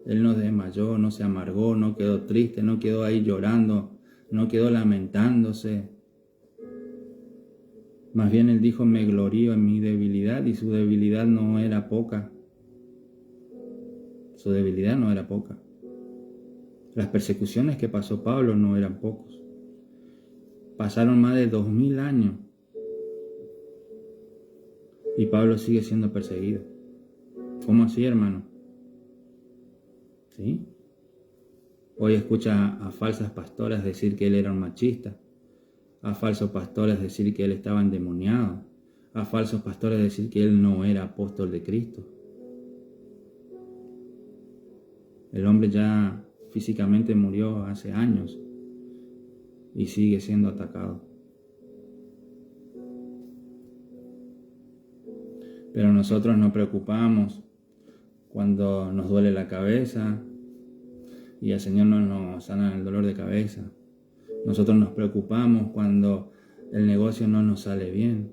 él no desmayó, no se amargó, no quedó triste, no quedó ahí llorando no quedó lamentándose. Más bien él dijo, me glorío en mi debilidad, y su debilidad no era poca. Su debilidad no era poca. Las persecuciones que pasó Pablo no eran pocos. Pasaron más de 2000 años y Pablo sigue siendo perseguido. ¿Cómo así, hermano? ¿Sí? Hoy escucha a falsas pastoras decir que él era un machista, a falsos pastores decir que él estaba endemoniado, a falsos pastores decir que él no era apóstol de Cristo. El hombre ya físicamente murió hace años y sigue siendo atacado. Pero nosotros nos preocupamos cuando nos duele la cabeza y el Señor no nos sana el dolor de cabeza. Nosotros nos preocupamos cuando el negocio no nos sale bien.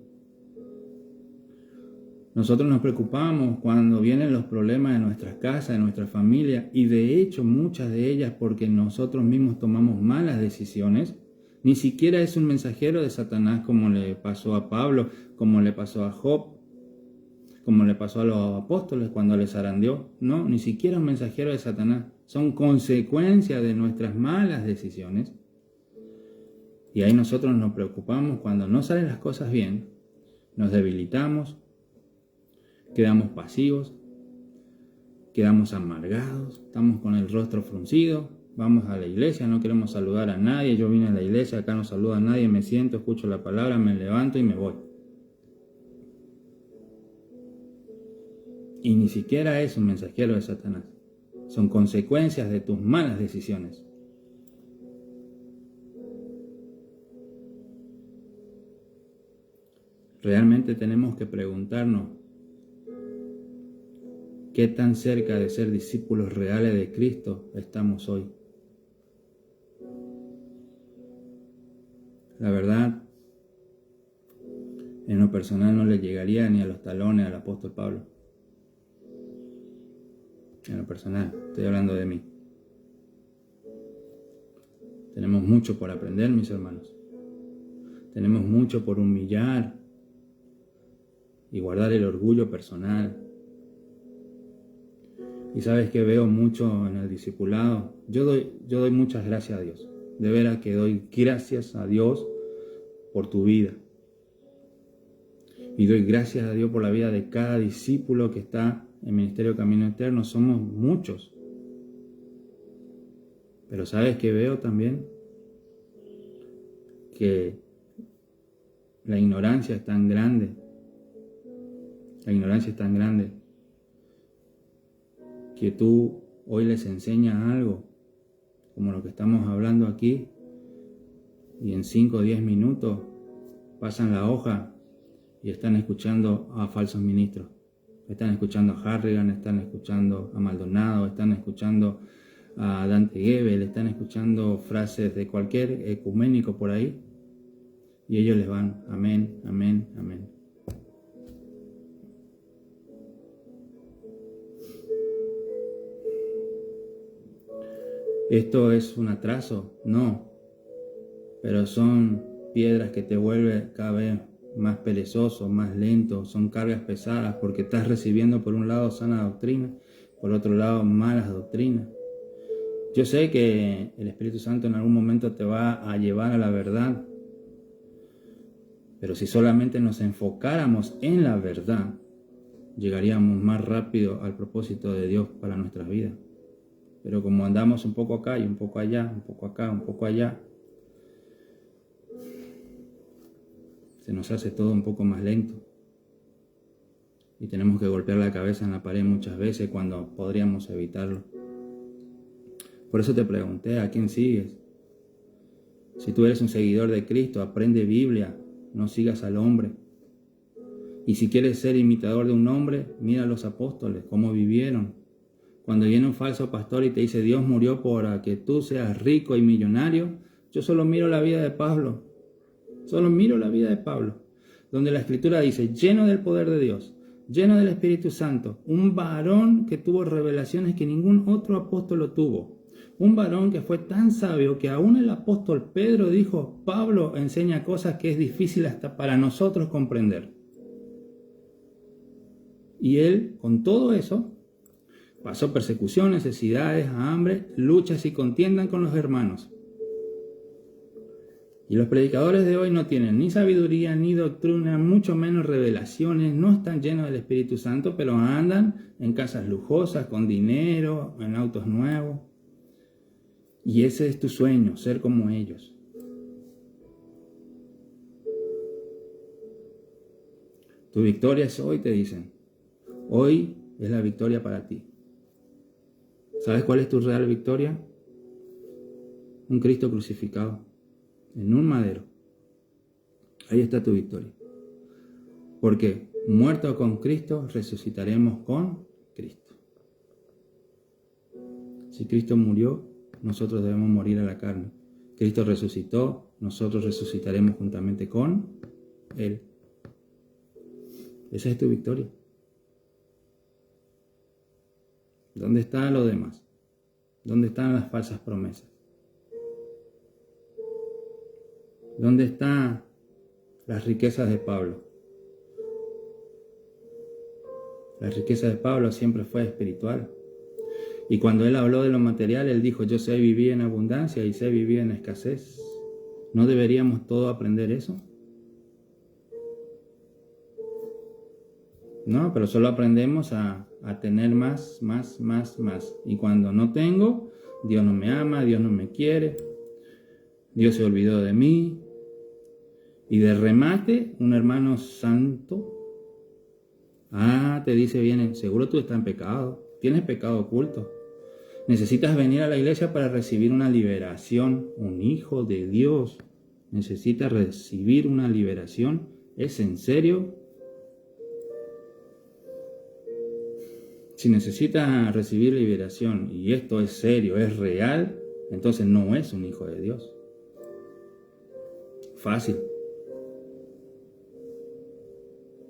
Nosotros nos preocupamos cuando vienen los problemas de nuestras casas, de nuestra familia, y de hecho muchas de ellas porque nosotros mismos tomamos malas decisiones. Ni siquiera es un mensajero de Satanás como le pasó a Pablo, como le pasó a Job, como le pasó a los apóstoles cuando les zarandeó. No, ni siquiera un mensajero de Satanás. Son consecuencias de nuestras malas decisiones. Y ahí nosotros nos preocupamos cuando no salen las cosas bien, nos debilitamos, quedamos pasivos, quedamos amargados, estamos con el rostro fruncido, vamos a la iglesia, no queremos saludar a nadie, yo vine a la iglesia, acá no saludo a nadie, me siento, escucho la palabra, me levanto y me voy. Y ni siquiera es un mensajero de Satanás, son consecuencias de tus malas decisiones. Realmente tenemos que preguntarnos qué tan cerca de ser discípulos reales de Cristo estamos hoy. La verdad, en lo personal no le llegaría ni a los talones al apóstol Pablo. En lo personal, estoy hablando de mí. Tenemos mucho por aprender, mis hermanos. Tenemos mucho por humillar y guardar el orgullo personal. Y sabes que veo mucho en el discipulado. Yo doy muchas gracias a Dios. De veras que doy gracias a Dios por tu vida. Y doy gracias a Dios por la vida de cada discípulo que está en el Ministerio Camino Eterno. Somos muchos. Pero sabes que veo también que la ignorancia es tan grande. La ignorancia es tan grande que tú hoy les enseñas algo, como lo que estamos hablando aquí, y en 5 o 10 minutos pasan la hoja y están escuchando a falsos ministros. Están escuchando a Harrigan, están escuchando a Maldonado, están escuchando a Dante Gebel, están escuchando frases de cualquier ecuménico por ahí, y ellos les van, amén, amén, amén. ¿Esto es un atraso? No, pero son piedras que te vuelven cada vez más perezoso, más lento, son cargas pesadas porque estás recibiendo por un lado sana doctrina, por otro lado malas doctrinas. Yo sé que el Espíritu Santo en algún momento te va a llevar a la verdad, pero si solamente nos enfocáramos en la verdad, llegaríamos más rápido al propósito de Dios para nuestras vidas. Pero como andamos un poco acá y un poco allá, un poco acá, un poco allá, se nos hace todo un poco más lento. Y tenemos que golpear la cabeza en la pared muchas veces cuando podríamos evitarlo. Por eso te pregunté, ¿a quién sigues? Si tú eres un seguidor de Cristo, aprende Biblia, no sigas al hombre. Y si quieres ser imitador de un hombre, mira a los apóstoles, cómo vivieron. Cuando viene un falso pastor y te dice Dios murió para que tú seas rico y millonario, yo solo miro la vida de Pablo. Solo miro la vida de Pablo, donde la Escritura dice, lleno del poder de Dios, lleno del Espíritu Santo, un varón que tuvo revelaciones que ningún otro apóstol tuvo, Un varón que fue tan sabio que aún el apóstol Pedro dijo, Pablo enseña cosas que es difícil hasta para nosotros comprender. Y él, con todo eso, pasó persecución, necesidades, hambre, luchas y contiendas con los hermanos. Y los predicadores de hoy no tienen ni sabiduría, ni doctrina, mucho menos revelaciones, no están llenos del Espíritu Santo, pero andan en casas lujosas, con dinero, en autos nuevos. Y ese es tu sueño, ser como ellos. Tu victoria es hoy, te dicen. Hoy es la victoria para ti. ¿Sabes cuál es tu real victoria? Un Cristo crucificado en un madero. Ahí está tu victoria. Porque muerto con Cristo, resucitaremos con Cristo. Si Cristo murió, nosotros debemos morir a la carne. Cristo resucitó, nosotros resucitaremos juntamente con Él. Esa es tu victoria. ¿Dónde está lo demás? ¿Dónde están las falsas promesas? ¿Dónde están las riquezas de Pablo? La riqueza de Pablo siempre fue espiritual. Y cuando él habló de lo material, él dijo, yo sé vivir en abundancia y sé vivir en escasez. ¿No deberíamos todos aprender eso? No, pero solo aprendemos a tener más. Y cuando no tengo, Dios no me ama, Dios no me quiere, Dios se olvidó de mí. Y de remate, un hermano santo, te dice, bien, seguro tú estás en pecado, tienes pecado oculto. Necesitas venir a la iglesia para recibir una liberación. Un hijo de Dios necesita recibir una liberación. ¿Es en serio? Si necesita recibir liberación y esto es serio, es real, entonces no es un hijo de Dios. Fácil.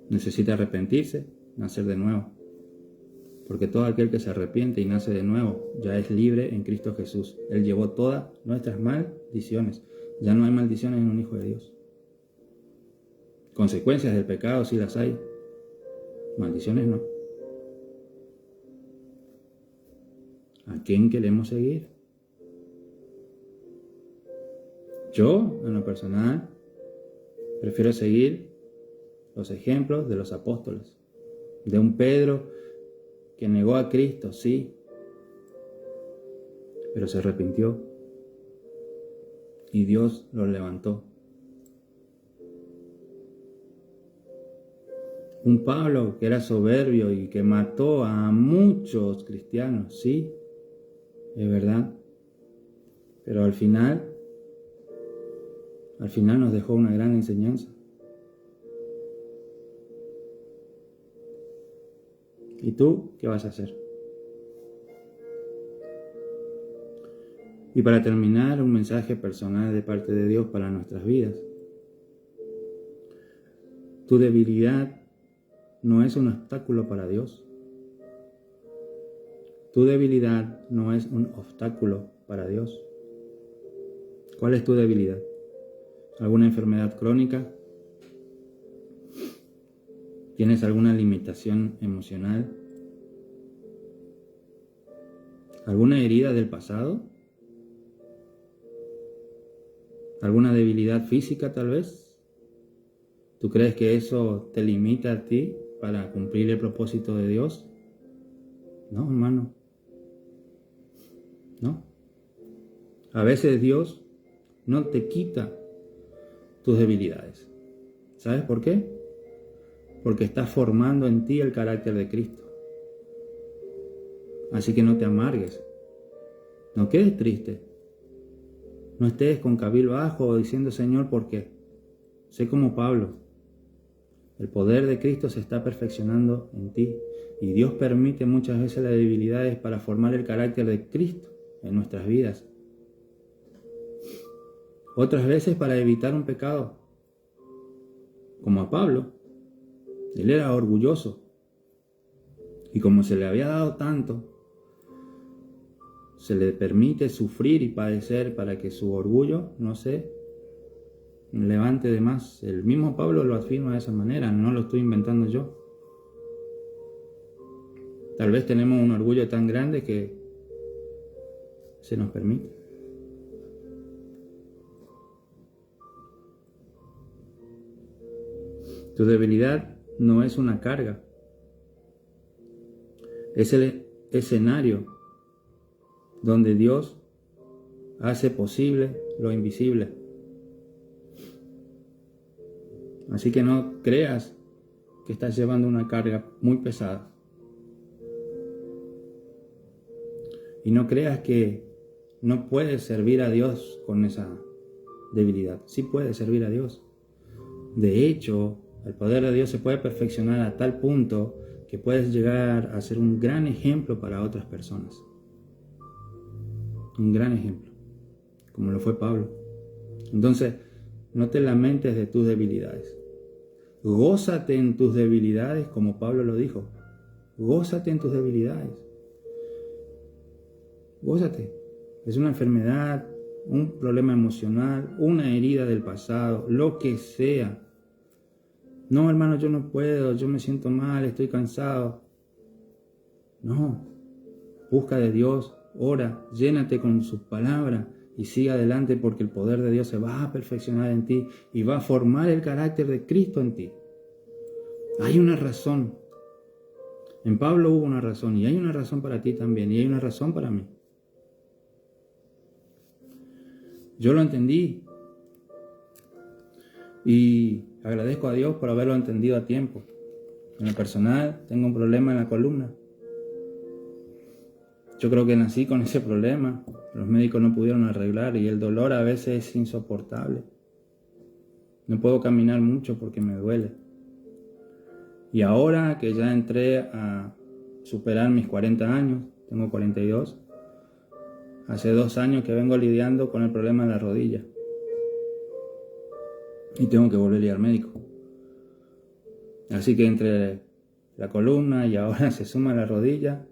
Necesita arrepentirse, nacer de nuevo. Porque todo aquel que se arrepiente y nace de nuevo ya es libre en Cristo Jesús. Él llevó todas nuestras maldiciones. Ya no hay maldiciones en un hijo de Dios. Consecuencias del pecado sí las hay. Maldiciones no. ¿A quién queremos seguir? Yo, en lo personal, prefiero seguir los ejemplos de los apóstoles. De un Pedro que negó a Cristo, sí, pero se arrepintió y Dios lo levantó. Un Pablo que era soberbio y que mató a muchos cristianos, sí, es verdad, pero al final nos dejó una gran enseñanza. ¿Y tú qué vas a hacer? Y para terminar, un mensaje personal de parte de Dios para nuestras vidas. Tu debilidad no es un obstáculo para Dios. Tu debilidad no es un obstáculo para Dios. ¿Cuál es tu debilidad? ¿Alguna enfermedad crónica? ¿Tienes alguna limitación emocional? ¿Alguna herida del pasado? ¿Alguna debilidad física tal vez? ¿Tú crees que eso te limita a ti para cumplir el propósito de Dios? No, hermano. No. A veces Dios no te quita tus debilidades. ¿Sabes por qué? Porque está formando en ti el carácter de Cristo. Así que no te amargues. No quedes triste. No estés con cabizbajo diciendo, Señor, ¿por qué? Sé como Pablo. El poder de Cristo se está perfeccionando en ti. Y Dios permite muchas veces las debilidades para formar el carácter de Cristo en nuestras vidas. Otras veces para evitar un pecado. Como a Pablo. Él era orgulloso. Y como se le había dado tanto, se le permite sufrir y padecer para que su orgullo no se levante de más. El mismo Pablo lo afirma de esa manera, no lo estoy inventando yo. Tal vez tenemos un orgullo tan grande que se nos permite. Tu debilidad no es una carga, es el escenario donde Dios hace posible lo invisible. Así que no creas que estás llevando una carga muy pesada. Y no creas que no puedes servir a Dios con esa debilidad. Sí puedes servir a Dios. De hecho, el poder de Dios se puede perfeccionar a tal punto que puedes llegar a ser un gran ejemplo para otras personas. Un gran ejemplo, como lo fue Pablo. Entonces, no te lamentes de tus debilidades. Gózate en tus debilidades, como Pablo lo dijo. Gózate en tus debilidades. Gózate. Es una enfermedad, un problema emocional, una herida del pasado, lo que sea. No, hermano, yo no puedo, yo me siento mal, estoy cansado. No. Busca de Dios, ora, llénate con sus palabras y sigue adelante, porque el poder de Dios se va a perfeccionar en ti y va a formar el carácter de Cristo en ti. Hay una razón. En Pablo hubo una razón, y hay una razón para ti también, y hay una razón para mí. Yo lo entendí y agradezco a Dios por haberlo entendido a tiempo. En lo personal, tengo un problema en la columna. Yo creo que nací con ese problema. Los médicos no pudieron arreglar y el dolor a veces es insoportable. No puedo caminar mucho porque me duele. Y ahora que ya entré a superar mis 40 años, tengo 42, hace 2 años que vengo lidiando con el problema de la rodilla. Y tengo que volver a ir al médico. Así que entre la columna y ahora se suma la rodilla,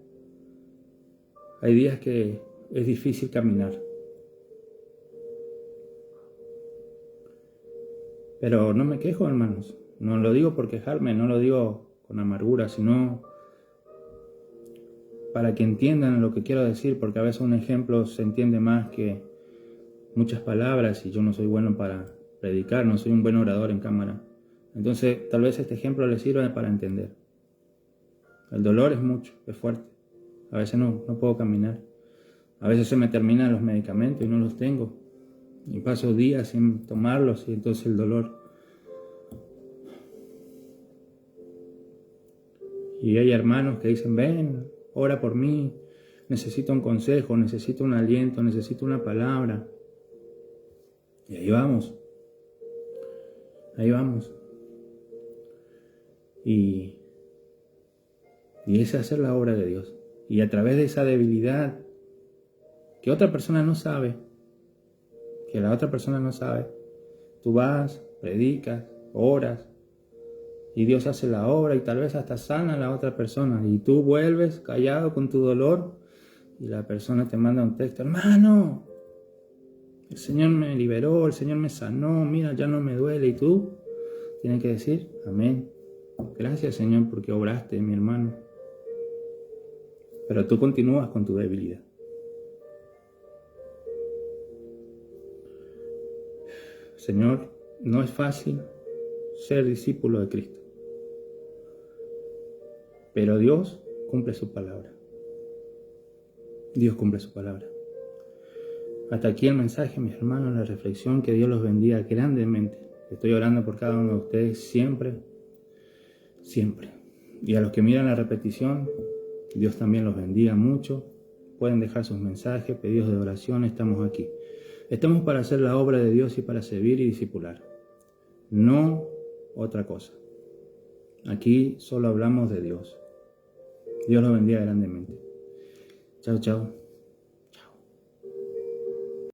hay días que es difícil caminar. Pero no me quejo, hermanos. No lo digo por quejarme, no lo digo con amargura, sino para que entiendan lo que quiero decir, porque a veces un ejemplo se entiende más que muchas palabras y yo no soy bueno para predicar, no soy un buen orador en cámara. Entonces, tal vez este ejemplo les sirva para entender. El dolor es mucho, es fuerte. A veces no puedo caminar. A veces se me terminan los medicamentos y no los tengo. Y paso días sin tomarlos y entonces el dolor. Y hay hermanos que dicen, ven, ora por mí, necesito un consejo, necesito un aliento, necesito una palabra. Y ahí vamos. Ahí vamos. Y es hacer la obra de Dios. Y a través de esa debilidad que otra persona no sabe, que la otra persona no sabe, tú vas, predicas, oras, y Dios hace la obra y tal vez hasta sana a la otra persona. Y tú vuelves callado con tu dolor y la persona te manda un texto, hermano, el Señor me liberó, el Señor me sanó, mira, ya no me duele. Y tú tienes que decir, amén. Gracias, Señor, porque obraste, mi hermano. Pero tú continúas con tu debilidad. Señor, no es fácil ser discípulo de Cristo. Pero Dios cumple su palabra. Dios cumple su palabra. Hasta aquí el mensaje, mis hermanos, la reflexión. Que Dios los bendiga grandemente. Estoy orando por cada uno de ustedes siempre, siempre. Y a los que miran la repetición, Dios también los bendiga mucho. Pueden dejar sus mensajes, pedidos de oración, estamos aquí. Estamos para hacer la obra de Dios y para servir y discipular. No otra cosa. Aquí solo hablamos de Dios. Dios los bendiga grandemente. Chao, chao.